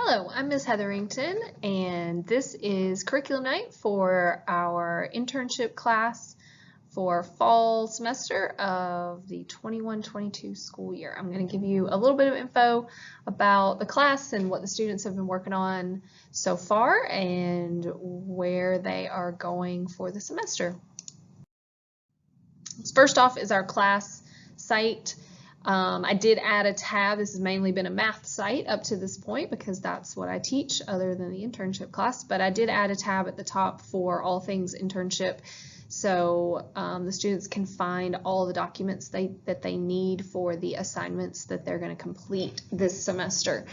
Hello, I'm Ms. Hetherington, and this is curriculum night for our internship class for fall semester of the 21-22 school year. I'm going to give you a little bit of info about the class and what the students have been working on so far and where they are going for the semester. First off is our class site. I did add a tab. This has mainly been a math site up to this point because that's what I teach other than the internship class, but I did add a tab at the top for all things internship, so the students can find all the documents that they need for the assignments that they're going to complete this semester.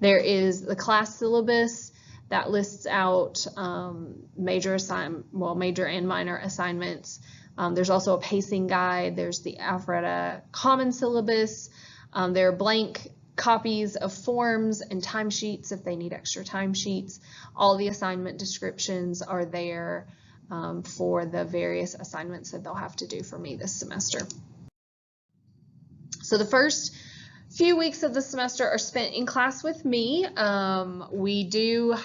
There is the class syllabus that lists out major and minor assignments. There's also a pacing guide. There's the Alpharetta Common Syllabus. There are blank copies of forms and timesheets if they need extra timesheets. All the assignment descriptions are there for the various assignments that they'll have to do for me this semester. So the first few weeks of the semester are spent in class with me. We do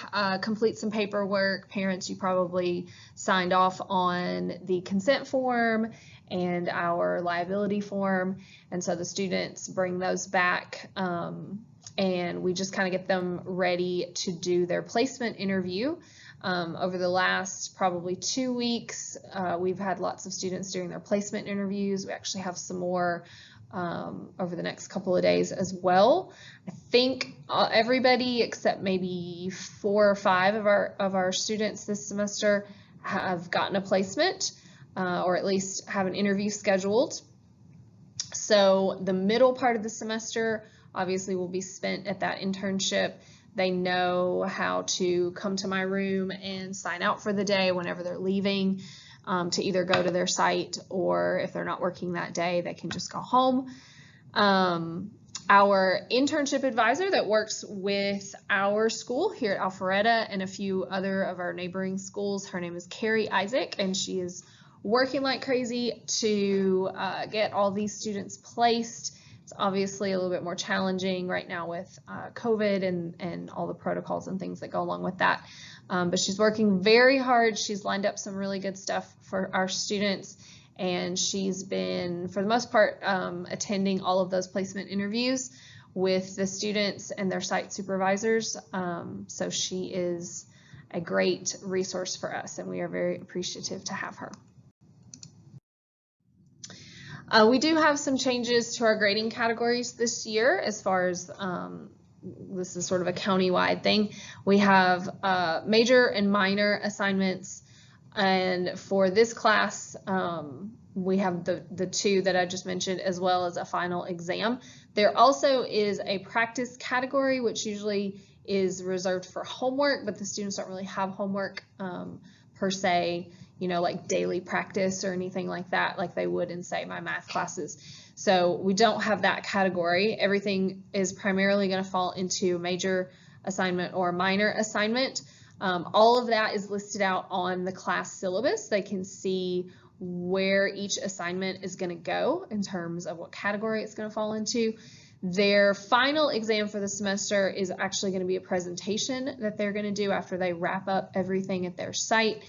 complete some paperwork. Parents, you probably signed off on the consent form and our liability form, and so the students bring those back and we just kind of get them ready to do their placement interview. Over the last probably 2 weeks, we've had lots of students doing their placement interviews. We actually have some more over the next couple of days as well. I think everybody except maybe 4 or 5 of our students this semester have gotten a placement or at least have an interview scheduled. So the middle part of the semester obviously will be spent at that internship. They know how to come to my room and sign out for the day whenever they're leaving. To either go to their site, or if they're not working that day, they can just go home. Our internship advisor that works with our school here at Alpharetta and a few other of our neighboring schools, her name is Carrie Isaac, and she is working like crazy to get all these students placed. It's obviously a little bit more challenging right now with COVID and all the protocols and things that go along with that. But she's working very hard. She's lined up some really good stuff for our students, and she's been, for the most part, attending all of those placement interviews with the students and their site supervisors. So she is a great resource for us, and we are very appreciative to have her. We do have some changes to our grading categories this year as far as this is sort of a county-wide thing. We have major and minor assignments, and for this class we have the 2 that I just mentioned, as well as a final exam. There also is a practice category, which usually is reserved for homework, but the students don't really have homework per se, you know, like daily practice or anything like that, like they would in, say, my math classes. So we don't have that category. Everything is primarily going to fall into major assignment or minor assignment. All of that is listed out on the class syllabus. They can see where each assignment is going to go in terms of what category it's going to fall into. Their final exam for the semester is actually going to be a presentation that they're going to do after they wrap up everything at their site.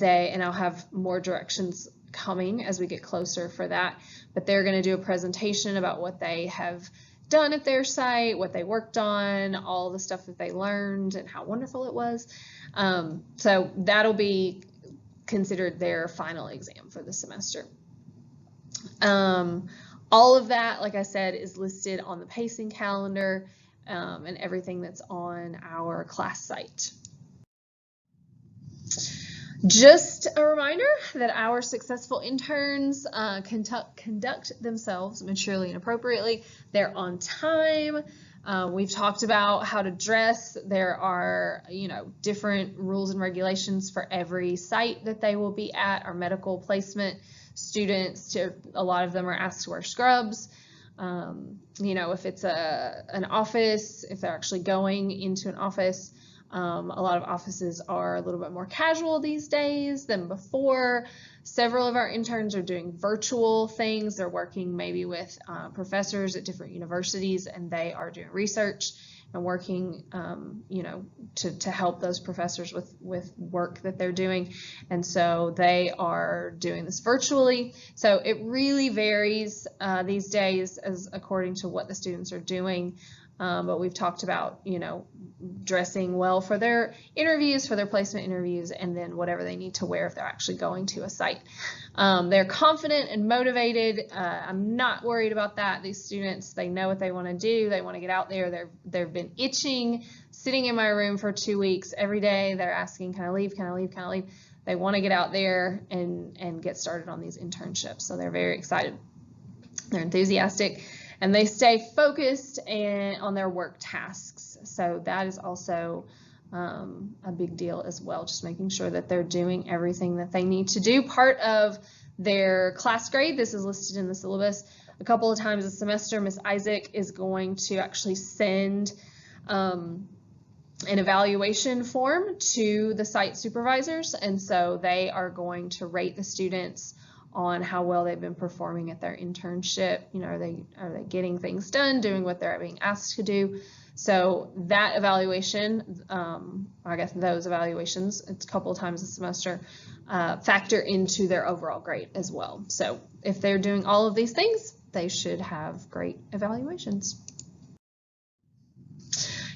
And I'll have more directions coming as we get closer for that, but they're going to do a presentation about what they have done at their site, what they worked on, all the stuff that they learned and how wonderful it was. So that'll be considered their final exam for the semester. All of that, like I said, is listed on the pacing calendar and everything that's on our class site. Just a reminder that our successful interns conduct themselves maturely and appropriately. They're on time. We've talked about how to dress. There are, different rules and regulations for every site that they will be at. Our medical placement students, a lot of them are asked to wear scrubs. If it's an office, if they're actually going into an office, a lot of offices are a little bit more casual these days than before. Several of our interns are doing virtual things. They're working maybe with professors at different universities, and they are doing research and working, you know, to help those professors with work that they're doing. And so they are doing this virtually. So it really varies these days as according to what the students are doing. But we've talked about, you know, dressing well for their interviews, for their placement interviews, and then whatever they need to wear if they're actually going to a site. They're confident and motivated. I'm not worried about that. These students, they know what they want to do. They want to get out there. They've been itching, sitting in my room for 2 weeks every day. They're asking, can I leave? Can I leave? Can I leave? They want to get out there and get started on these internships. So they're very excited. They're enthusiastic. And they stay focused on their work tasks. So that is also a big deal as well, just making sure that they're doing everything that they need to do. Part of their class grade, this is listed in the syllabus, a couple of times a semester, Ms. Isaac is going to actually send an evaluation form to the site supervisors. And so they are going to rate the students on how well they've been performing at their internship. You know, are they getting things done, doing what they're being asked to do? So that evaluation, I guess those evaluations, it's a couple of times a semester, factor into their overall grade as well. So if they're doing all of these things, they should have great evaluations.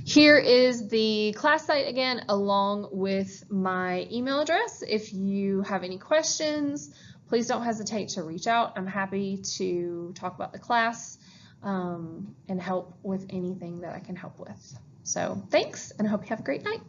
Here is the class site again, along with my email address. If you have any questions, please don't hesitate to reach out. I'm happy to talk about the class and help with anything that I can help with. So thanks, and I hope you have a great night.